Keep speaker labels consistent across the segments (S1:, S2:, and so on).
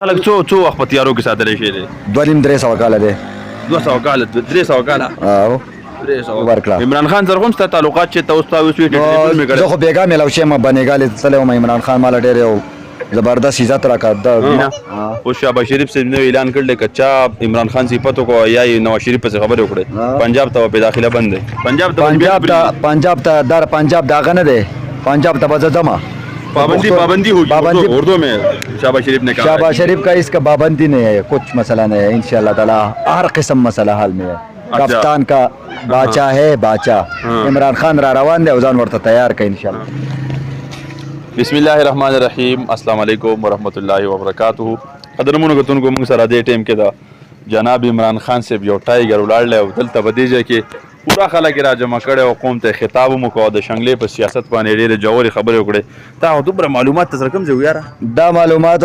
S1: خلک څو وخت په تیارو کې ساتلی شي دی؟
S2: 2.5-3 کاله دی.
S1: 200 کاله 300 کاله
S2: ورکړه.
S1: عمران خان سره هم ستا تعلقات چې ته اوس تا اوس ټلیفون مې کړی؟
S2: زه خو بېګا میلاو شوم بنېګالې تللی وم. عمران خان ماله ډېر یو زبردست عزت راکړ.
S1: اوس شهباز شریف صاحب نو اعلان کړل که چا عمران خان صفت وکړو یا یې نواز شریف پسې خبرې وکړې پنجاب ته به داخله بند دی. پنجاب
S2: ته در پنجاب داغه نه دی. پنجاب ته به زه ځم.
S1: पाबंदी होगी उर्दू में शहबाज शरीफ ने कहा.
S2: शहबाज शरीफ का इसका पाबंदी नहीं है, कुछ मसला नहीं है इंशाल्लाह ताला. हर किस्म मसला हाल में है. कप्तान का बाचा है बाचा. इमरान खान रा रवान दे उजान वर्ता तैयार का इंशाल्लाह.
S1: बिस्मिल्लाहिर्रहमानिर्रहीम. अस्सलाम वालेकुम वरहमतुल्लाहि वबरकातुहू. قدرمنو کتونکو موږ سره دې ټیم کې دا جناب عمران خان صاحب یو ټایګر ولاړلی او دلته به دې ځای کې پورا خلک را جمع کړی او قوم ته خطاب هم وکړو د شنګلې په سیاست باندې ډېرې ژورې خبرې وکړې. تا دومره معلومات ته سره کوم ځای ویاره؟
S2: دا معلومات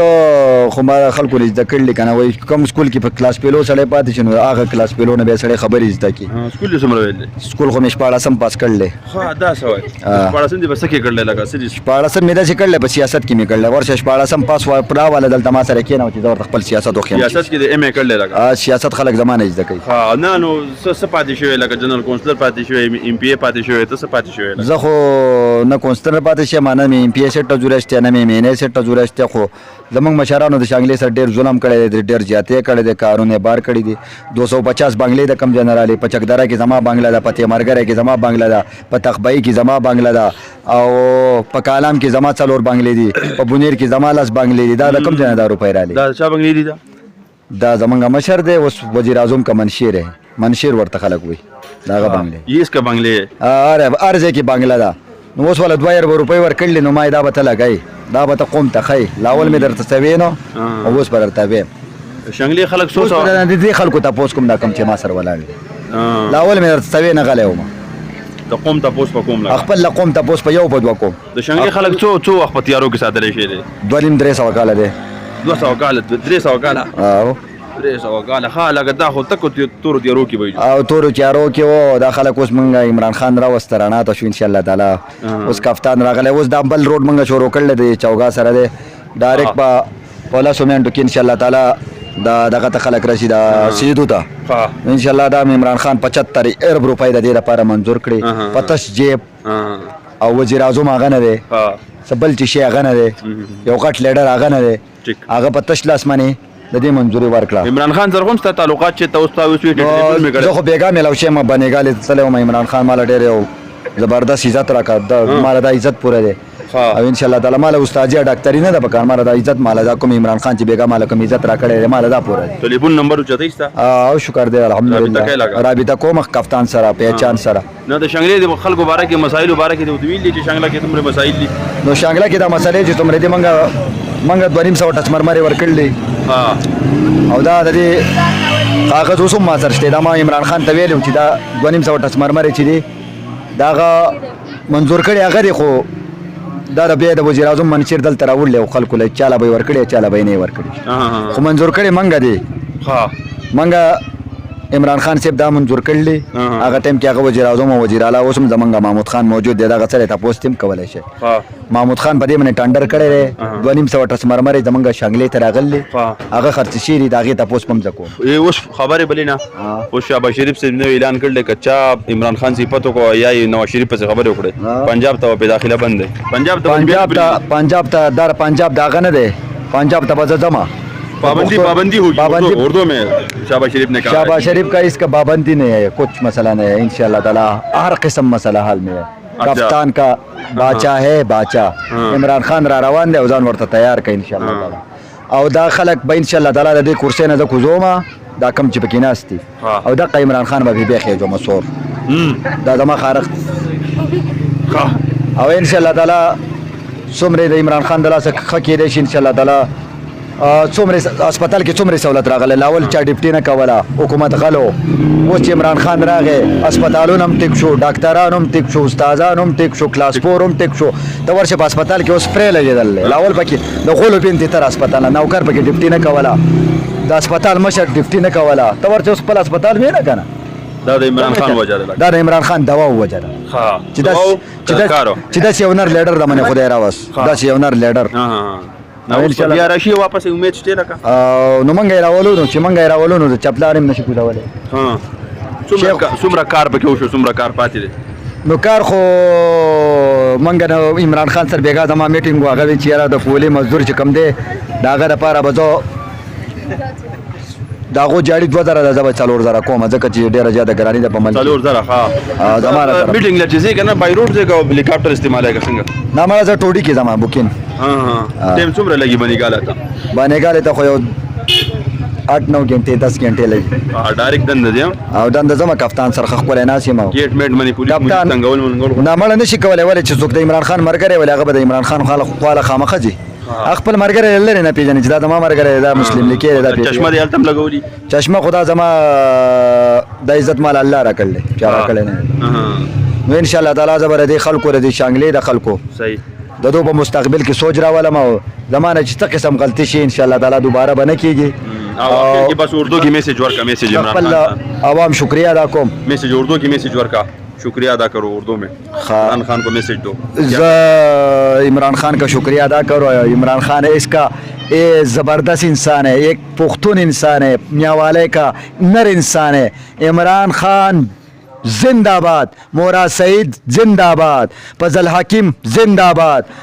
S2: خو ما خلکو نه زده کړلي که نه. وایي کوم سکول کې په کلاس پیلو سړی پاتې شي نو هغه کلاس پیلو نه بیا سړی خبرې زده کړي.
S1: سکول یې څومره ویلی؟
S2: سکول خو مې 14 پاس کړلی.
S1: ښه دا څه وایي 14 دې به څه کې کړلی لکه څه دي؟
S2: 14 مې داسې کړلی په سیاست کې مې کړلی. ورشه 14 پاس راواله دلته ما سره کښېنوه چې زه ورته خپل سیاست وښیم.
S1: سیاست کې د ایم ای کړلی لکه؟
S2: سیاست خلک زما نه زده کوي.
S1: ها نه نو څه پاتې شوی لکه جنرال کونسلر پاتې شوی ایم پی ای پاتې شوی ته څه پاتې شوی؟
S2: زه خو نه کونسلر پاتې شوم نه مې ایم پی ای سیټ ته جوړه شته نه مې مینې سیټ ته جوړه شته. خو زمونږ مشرانو د شانګلې سره ډېر ظلم کړی دی, ډېر زیاتې کړی دی, کارونه بار کړي دي. 250 بنګلې د کم جنرالي په چکدره کې زما بنګله ده, په تیمرګره کې زما بنګله ده, په تخبئی کې زما بنګله ده او په کالام کې زما 4 بنګلې دي, په بونیر کې زما 10 بنګلې دي. دا د کم جنه دا روپۍ رالی؟
S1: دا چا بنګلې دي؟
S2: دا زمونږ مشر دی اوس وزیر اعظم کا منشیر ہے, منشیر ورته خلک وایي. داغه بنګلې
S1: یہ اس کا بنګلې
S2: هر ځای کې بنګله ده. نو اوس والا 2000 روپۍ ورکړلې نو ما دا به ته لګئ, دا به ته قوم ته ښایي. لاول مې درته څه وی نو او اوس به درته ویم.
S1: شنګلې خلک څو
S2: دې خلکو تپوس کوم دا کم چې ما سره ولاړ دي. لاول مې درته څه وی نه غلی وم.
S1: د قوم تپوس په کوم لګا؟
S2: خپل قوم تپوس په یو په دوه کوم.
S1: د شنګلې خلک څو وخت په تیارو کې ساتلی شي دی؟
S2: 2.5-3 کاله دی.
S1: 200 کاله 300 کاله 300 کاله. ښه لکه دا خو تکو تورو تیارو کې وایي
S2: او تورو تیارو کې و. دا خلک اوس مونږ عمران خان راوسته رڼا ته شو انشاءالله تعالی. اوس کفتان راغلی. اوس دا بل روډ مونږ شروع کړلی دی چوګا سره دی ډایرکټ په لسو منټو کې انشاءالله تعالی دا دغه ته خلک راشي دا سیدو ته انشاءالله. دا عمران خان 75 ارب روپۍ د دې لپاره منظور کړي. پتش جیب او وزیر اعظم هغه نه دی, څه بل چې شی هغه نه دی, یو غټ لیډر هغه نه دی, هغه په تش لاس باندې د دې منظوري ورکړه.
S1: عمران خان سره هم ستا تعلقات چې ته اوس تا اوس ټلیفون مې کړی؟
S2: زه خو بېګا میلاو شوم بنېګالې تللی وم. عمران خان ماله ډېر یو زبردست عزت راکړ. ماله دا عزت پوره دی او انشاءالله تعالی ماله استادي ډاکټري نه ده پکار. ماله دا عزت ماله دا کوم عمران خان چې بېګا ماله کوم عزت راکړی دی ماله دا پوره دی.
S1: ټلیفون نمبر اوچتې شته؟
S2: او شکر دی الحمدلله. رابطه کوم کفتان سره پہچان سره.
S1: نه د شنګلې د خلکو باره کې مسایلو باره کې د ویلي چې شنګله کې تمره مسایل دي.
S2: نو شنګله کې دا مسلې چې تمره دي منګه 2.5 ټچ مرمرې ورکړلې او دا د دې کاغذ اوس هم ما سره شته. دا ما عمران خان ته ویلو چې دا 2.5 ټچ مرمرې چې دي دا هغه منظور کړي هغه دی, خو دا د بیا د وزیر اعظم منشیر دلته راوړلی او خلکو له چاله به یې ورکړي چاله به یې نه یې ورکړي, خو منظور کړي منګه دی. منګه عمران خان صاحب دا منظور کړلی. هغه ټایم کې هغه وزیر اعظم او وزیر اعلی اوس هم زمونږ محمود خان موجود دی. دغه سره تپوس هم کولی شي. محمود خان په دې باندې ټنډر کړی دی. 2.5 ټچ مرمرې زمونږ شانګلې ته راغلي, هغه خرڅ شوي دي. د هغې تپوس به هم زه کوم.
S1: اوس خبرې بلې نه اوس شهباز شریف صاحب نو اعلان کړلی که چا عمران خان صفت وکړو یا یې نواز شریف پسې خبرې وکړې پنجاب ته به داخله بند دی. پنجاب ته در پنجاب د هغه نه دی. پنجاب ته به زه ځم. पाबंदी होगी उर्दू में शहबाज शरीफ ने कहा.
S2: शहबाज शरीफ का इसका पाबंदी नहीं है, कुछ मसला नहीं है इंशाल्लाह ताला. हर किस्म मसला हाल में है. कप्तान का बाचा है बाचा. इमरान खान را روان دی او ځان ورته تیار کړي انشاءالله تعالی. او دا خلک به انشاءالله تعالی د دې کرسۍ نه زه کوزومه دا کم چې پکې ناست دي او دغه عمران خان به بیا خېږم سور دا زما خارق او انشاءالله تعالی څومره د عمران خان د لاسه ښه کېدی شي انشاءالله تعالی. څومره هسپتال کې څومره سہولت راغله. لاول چا ډیپټي نه کوله, حکومت غلو. اوس چې عمران خان راغی هسپتالونه هم ټیک شو, ډاکټران هم ټیک شو, استادان هم ټیک شو, کلاس 4 هم ټیک شو. ته ورشه په هسپتال کې اوس پرې لګېدل. لاول پکې د غولو پینتې تر هسپتال نوکر پکې ډیپټي نه کوله, د هسپتال مشر ډیپټي نه کوله. ته ورشه اوس خپل هسپتال وې نه که نه.
S1: دا د عمران خان وجه ده.
S2: دا د عمران خان دوا وجه ده چې داسې یو نر لیډر د منې خدای راوست. داسې یو نر لیډر
S1: نو
S2: ان شاء الله
S1: بیا راشي واپس امید شته لکه
S2: نو مونږ یې راولو نو چې مونږ یې راولو نو چپلار هم نشي کوزولی
S1: ها څومره کار پکې وشو څومره کار پاتې دی
S2: نو کار خو مونږ نو عمران خان سره بیګا زما میټینګ و هغه چې یاره د پولي مزدور چې کم دی د هغه دپاره به زه د هغو جاړي 2000 ده زه به 4000 کوم ځکه چې ډېره زیاته ګراني ده په منځ
S1: 4000 ها
S2: زما را
S1: میټینګ لچې ځای کنه بای روډ ځای کو هلیکاپټر استعمال کوي څنګه
S2: نه مړه زه ټوډي کې زما بوکین
S1: ها ټیم څومره لګي بنګاله ته
S2: باندې ته خو یو 8-9 घंटे 10 घंटे لګي
S1: ډایرکټ دند دی
S2: او دند زما کپتان سره خپل ناس یم
S1: گیټ میټ منی پولیس څنګهول منګول
S2: نه مړ نشي کولای ولې چې څوک د عمران خان مرګره ولې هغه به د عمران خان خاله خامخه دي خپل مرګره لري نه پیژنې چې دا ما مرګره دا مسلم لیکي دا
S1: چشمه دی التم لګولي
S2: چشمه خدا زما د عزت مال الله را کړل چا را کړل نه نو ان شاء الله تعالی زبر دي خلکو ردي شانګلې د خلکو
S1: صحیح
S2: د دوه په مستقبل کې سوچ راولم او زمانه چې څه قسم غلطي شي ان شاء الله تعالی دوباره بنه کیږي
S1: او اخر کې بس اردو کې میسج ورکا میسج عمران خان
S2: عوام شکریہ ادا کوم
S1: میسج اردو کې میسج ورکا शुक्रिया अदा करो उर्दू में इमरान खान को मैसेज दो
S2: इमरान खान का शुक्रिया अदा करो इमरान खान है इसका ये ज़बरदस्त इंसान है एक पुख्तून इंसान है मियाँवाले का नर इंसान है इमरान खान जिंदाबाद मोरा सईद जिंदाबाद फजल हकीम जिंदाबाद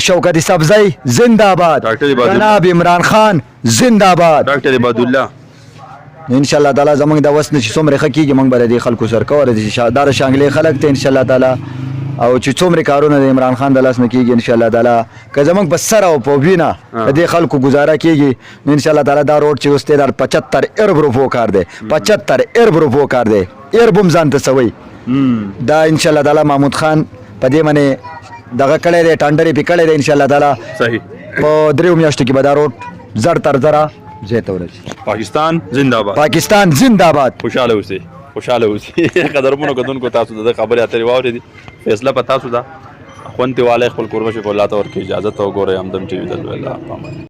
S2: शौकत सब्ज़ई जिंदाबाद जनाब इमरान खान जिंदाबाद
S1: डॉक्टर इबादुल्लाह
S2: ان شاء الله تعالی زمونږ د وس نشي څومره خکېږي موږ به د خلکو سره کوو د شادار شانګلې خلک ته ان شاء الله تعالی او چې څومره کارونه د عمران خان د لاس نه کېږي ان شاء الله تعالی که زمونږ په سر او په وینه د خلکو گزاره کېږي نو ان شاء الله تعالی دا روډ چې اوس دی دا 75 ارب روپو کار دی 75 ارب روپو کار دی ارب هم ځان ته سوی دا ان شاء الله تعالی محمود خان په دې باندې دغه کړی دی ټانډرې پې کړی دی ان شاء الله تعالی
S1: صحیح
S2: په 3 میاشتو کې به دا روډ زر تر زره
S1: पाकिस्तान जिंदाबाद
S2: पाकिस्तान जिंदाबाद
S1: खुशहाल اوسئ قدرمنو کدونکو تاسو د خبرې اترې واورېدې فیصله په تاسو ده خوندې والی خپل کوربه شي په الله ته ورکړي اجازه ته وګورئ همدم ټي وي د الله